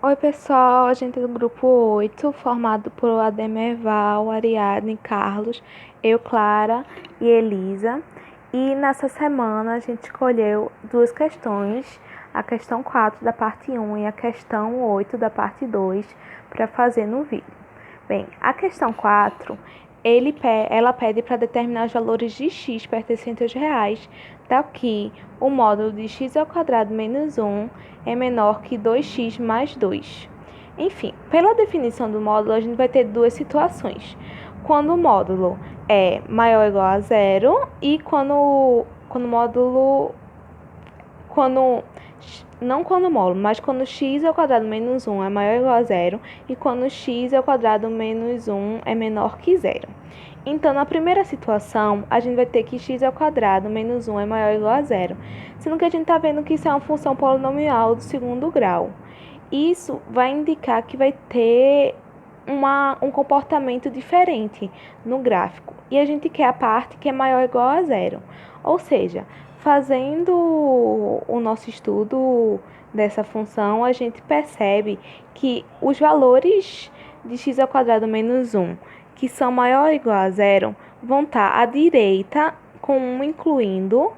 Oi, pessoal, a gente é do grupo 8, formado por Ademerval, Ariadne, Carlos, eu, Clara e Elisa. E nessa semana a gente escolheu duas questões, a questão 4 da parte 1 e a questão 8 da parte 2, para fazer no vídeo. Bem, a questão 4, ela pede para determinar os valores de x pertencentes aos reais, tal que o módulo de x ao quadrado menos 1 é menor que 2x mais 2. Enfim, pela definição do módulo, a gente vai ter duas situações. Quando o módulo é maior ou igual a zero e quando o módulo... Não quando o módulo, mas quando x ao quadrado menos 1 é maior ou igual a zero e quando x ao quadrado menos 1 é menor que zero. Então, na primeira situação, a gente vai ter que x ao quadrado menos 1 é maior ou igual a zero, sendo que a gente está vendo que isso é uma função polinomial do segundo grau. Isso vai indicar que vai ter um comportamento diferente no gráfico. E a gente quer a parte que é maior ou igual a zero. Ou seja, fazendo o nosso estudo dessa função, a gente percebe que os valores de x ao quadrado menos 1, que são maior ou igual a zero, vão estar à direita, com 1 incluindo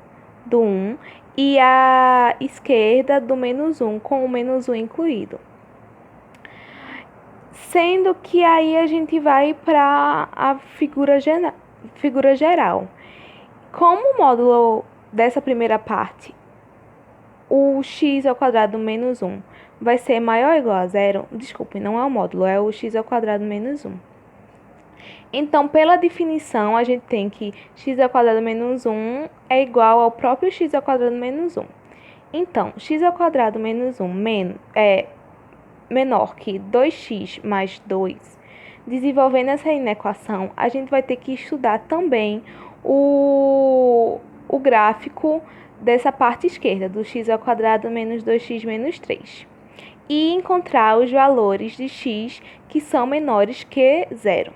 do 1, e à esquerda do menos 1, com o menos 1 incluído. Sendo que aí a gente vai para a figura geral. Como o módulo dessa primeira parte, o x ao quadrado menos 1 vai ser maior ou igual a zero, desculpe, não é o módulo, é o x ao quadrado menos 1. Então, pela definição, a gente tem que x ao quadrado menos 1 é igual ao próprio x ao quadrado menos 1. Então, x ao quadrado menos 1 é menor que 2x mais 2. Desenvolvendo essa inequação, a gente vai ter que estudar também o gráfico dessa parte esquerda, do x ao quadrado menos 2x menos 3. E encontrar os valores de x que são menores que zero.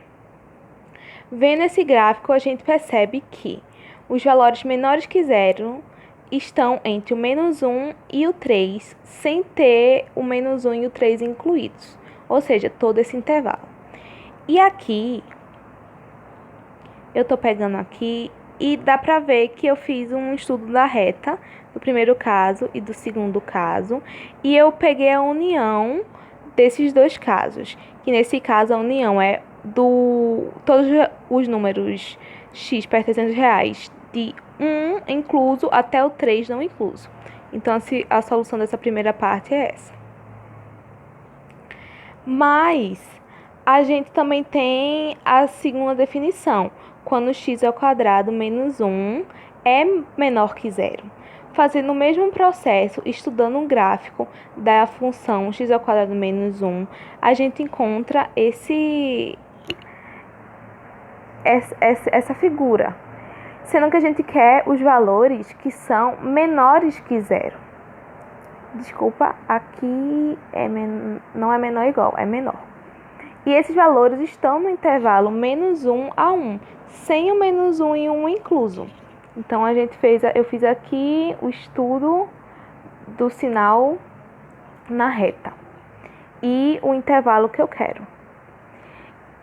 Vendo esse gráfico, a gente percebe que os valores menores que zero estão entre o menos 1 e o 3, sem ter o menos 1 e o 3 incluídos, ou seja, todo esse intervalo. E aqui, eu estou pegando aqui e dá para ver que eu fiz um estudo da reta, do primeiro caso e do segundo caso, e eu peguei a união desses dois casos, que nesse caso a união é todos os números x pertencentes reais, de 1 incluso até o 3 não incluso. Então, a solução dessa primeira parte é essa. Mas a gente também tem a segunda definição, quando x ao quadrado menos 1 é menor que zero. Fazendo o mesmo processo, estudando um gráfico da função x ao quadrado menos 1, a gente encontra essa figura, sendo que a gente quer os valores que são menores que zero. Desculpa, aqui não é menor igual, é menor. E esses valores estão no intervalo menos 1 a 1, sem o menos 1 e 1 incluso. Então, eu fiz aqui o estudo do sinal na reta e o intervalo que eu quero.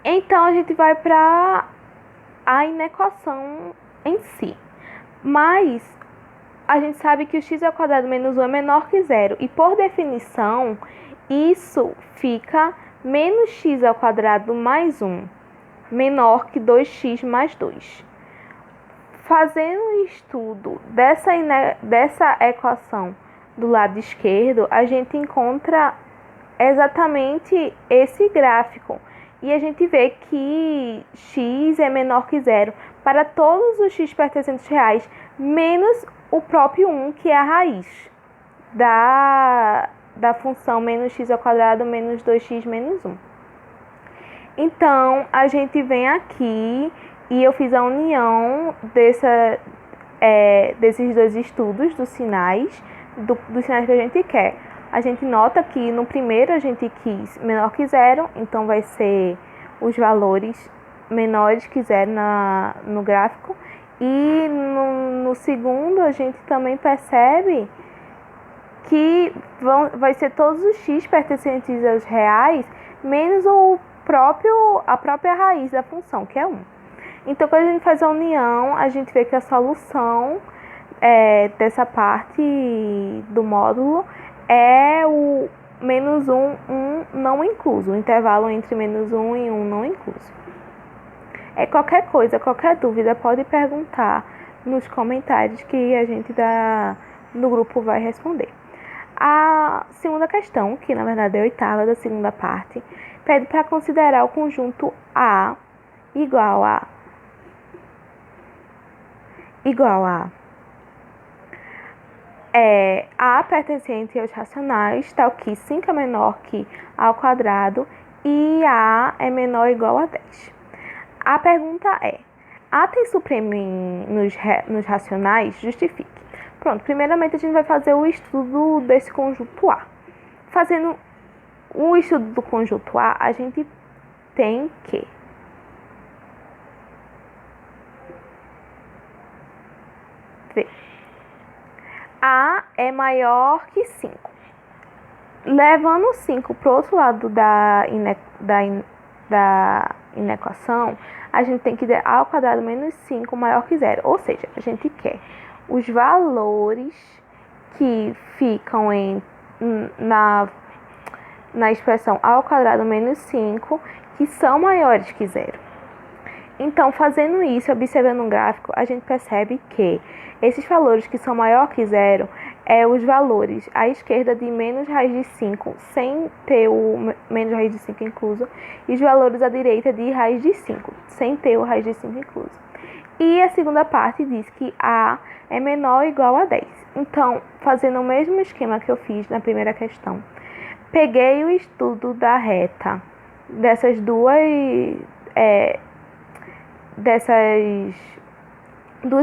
Então, a gente vai para a inequação em si. Mas a gente sabe que o x ao quadrado menos 1 é menor que zero. E por definição, isso fica menos x ao quadrado mais 1, menor que 2x mais 2. Fazendo o estudo dessa equação do lado esquerdo, a gente encontra exatamente esse gráfico. E a gente vê que x é menor que zero para todos os x pertencentes reais, menos o próprio 1, que é a raiz da função menos x ao quadrado menos 2x menos 1. Então, a gente vem aqui e eu fiz a união desses dois estudos dos sinais, dos sinais que a gente quer. A gente nota que no primeiro a gente quis menor que zero, então vai ser os valores menores que zero no gráfico. E no segundo a gente também percebe que vai ser todos os x pertencentes aos reais, menos a própria raiz da função, que é 1. Então, quando a gente faz a união, a gente vê que a solução dessa parte do módulo é o menos 1 não incluso, o intervalo entre menos 1 e 1 não incluso. Qualquer coisa, qualquer dúvida, pode perguntar nos comentários que a gente no grupo vai responder. A segunda questão, que na verdade é a oitava da segunda parte, pede para considerar o conjunto A igual a A pertencente aos racionais, tal que 5 é menor que A ao quadrado e A é menor ou igual a 10. A pergunta é: A tem supremo nos racionais? Justifique. Pronto, primeiramente a gente vai fazer o estudo desse conjunto A. Fazendo o estudo do conjunto A, a gente tem que ver A é maior que 5. Levando 5 para o outro lado da inequação, a gente tem que ter A ao quadrado menos 5 maior que 0. Ou seja, a gente quer os valores que ficam na expressão A ao quadrado menos 5, que são maiores que 0. Então, fazendo isso, observando um gráfico, a gente percebe que esses valores que são maior que 0 os valores à esquerda de menos raiz de 5, sem ter o menos raiz de 5 incluso, e os valores à direita de raiz de 5, sem ter o raiz de 5 incluso. E a segunda parte diz que A é menor ou igual a 10. Então, fazendo o mesmo esquema que eu fiz na primeira questão, peguei o estudo da reta dessas duas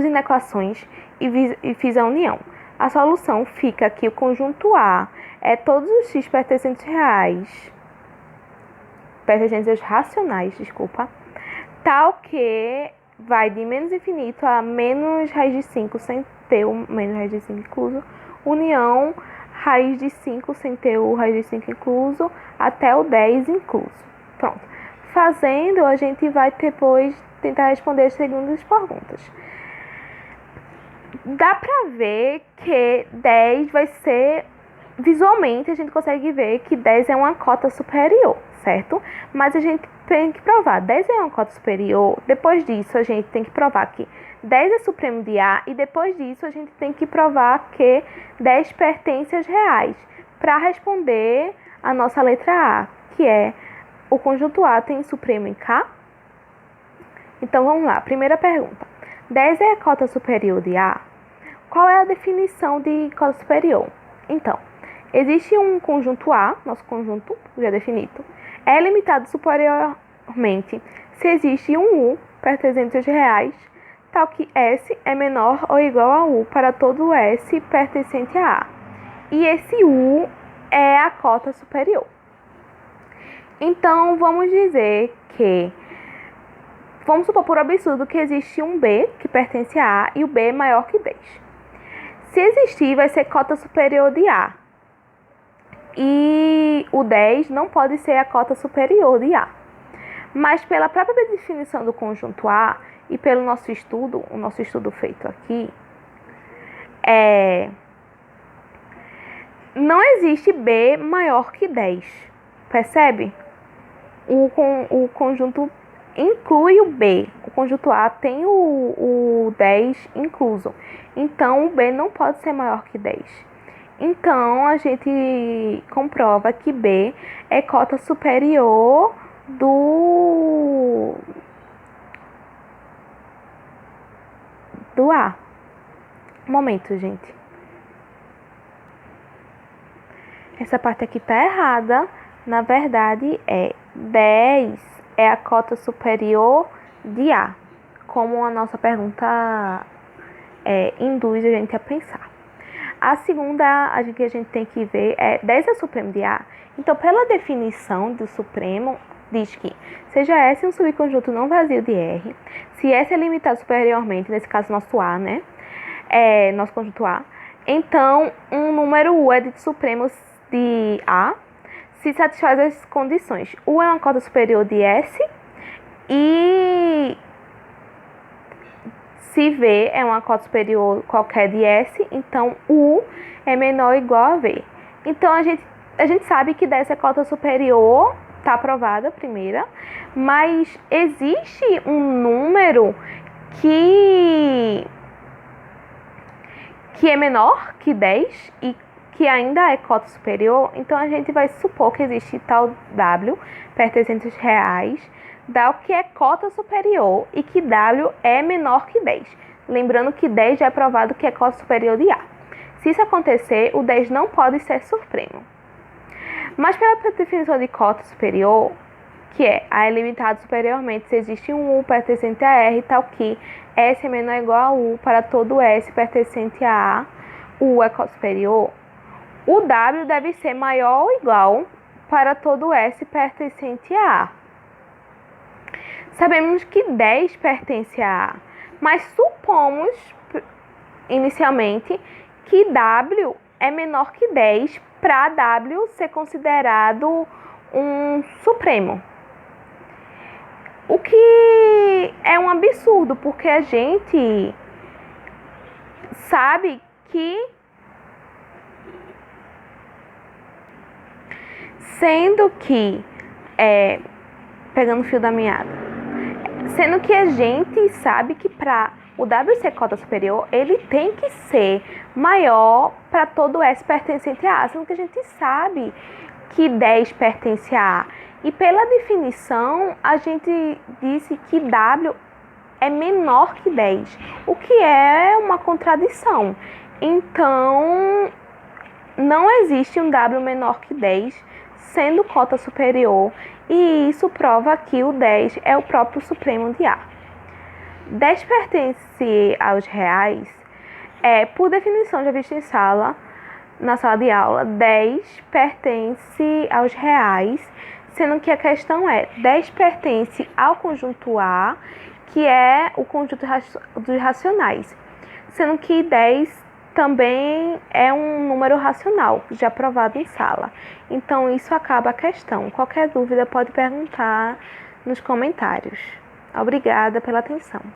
inequações e fiz a união. A solução fica que o conjunto A é todos os x pertencentes aos racionais, tal que vai de menos infinito a menos raiz de 5 sem ter o menos raiz de 5 incluso, união raiz de 5 sem ter o raiz de 5 incluso, até o 10 incluso. Pronto. Fazendo, a gente vai depois tentar responder as segundas perguntas. Dá pra ver que 10 vai ser... Visualmente, a gente consegue ver que 10 é uma cota superior, certo? Mas a gente tem que provar. 10 é uma cota superior. Depois disso, a gente tem que provar que 10 é supremo de A. E depois disso, a gente tem que provar que 10 pertence aos reais. Para responder a nossa letra A, que é o conjunto A tem supremo em K? Então, vamos lá. Primeira pergunta. 10 é a cota superior de A? Qual é a definição de cota superior? Então, existe um conjunto A, nosso conjunto já definido, é limitado superiormente se existe um U pertencente aos reais, tal que S é menor ou igual a U para todo S pertencente a A. E esse U é a cota superior. Então, vamos dizer que... Vamos supor por absurdo que existe um B que pertence a A e o B é maior que 10. Se existir, vai ser cota superior de A. E o 10 não pode ser a cota superior de A. Mas pela própria definição do conjunto A e pelo nosso estudo, o nosso estudo feito aqui, não existe B maior que 10. Percebe? O conjunto inclui o B. O conjunto A tem o 10 incluso. Então, o B não pode ser maior que 10. Então, a gente comprova que B é cota superior do A. Um momento, gente. Essa parte aqui tá errada. Na verdade, 10 é a cota superior de A, como a nossa pergunta induz a gente a pensar. A segunda que a gente tem que ver 10 é supremo de A. Então, pela definição do supremo, diz que seja S um subconjunto não vazio de R, se S é limitado superiormente, nesse caso nosso A, né? Nosso conjunto A, Então, um número U é dito supremo de A se satisfaz as condições. U é uma cota superior de S e se V é uma cota superior qualquer de S, então U é menor ou igual a V. Então, a gente sabe que dessa cota superior está aprovada a primeira, mas existe um número que é menor que 10 e que ainda é cota superior, então a gente vai supor que existe tal W pertencente aos reais, dá o que é cota superior e que W é menor que 10. Lembrando que 10 já é provado que é cota superior de A. Se isso acontecer, o 10 não pode ser supremo. Mas pela definição de cota superior, que é A é limitado superiormente se existe um U pertencente a R, tal que S é menor ou igual a U para todo S pertencente a A, U é cota superior, o W deve ser maior ou igual para todo S pertencente a A. Sabemos que 10 pertence a A, mas supomos inicialmente que W é menor que 10 para W ser considerado um supremo. O que é um absurdo, porque a gente sabe que, sendo que, pegando o fio da meada, sendo que a gente sabe que para o W ser cota superior, ele tem que ser maior para todo S pertencente a A, sendo que a gente sabe que 10 pertence a A. E pela definição, a gente disse que W é menor que 10, o que é uma contradição. Então, não existe um W menor que 10, sendo cota superior, e isso prova que o 10 é o próprio supremo de A. 10 pertence aos reais, por definição já vista na sala de aula, 10 pertence aos reais, sendo que a questão 10 pertence ao conjunto A, que é o conjunto dos racionais, sendo que 10 também é um número racional, já provado em sala. Então, isso acaba a questão. Qualquer dúvida pode perguntar nos comentários. Obrigada pela atenção.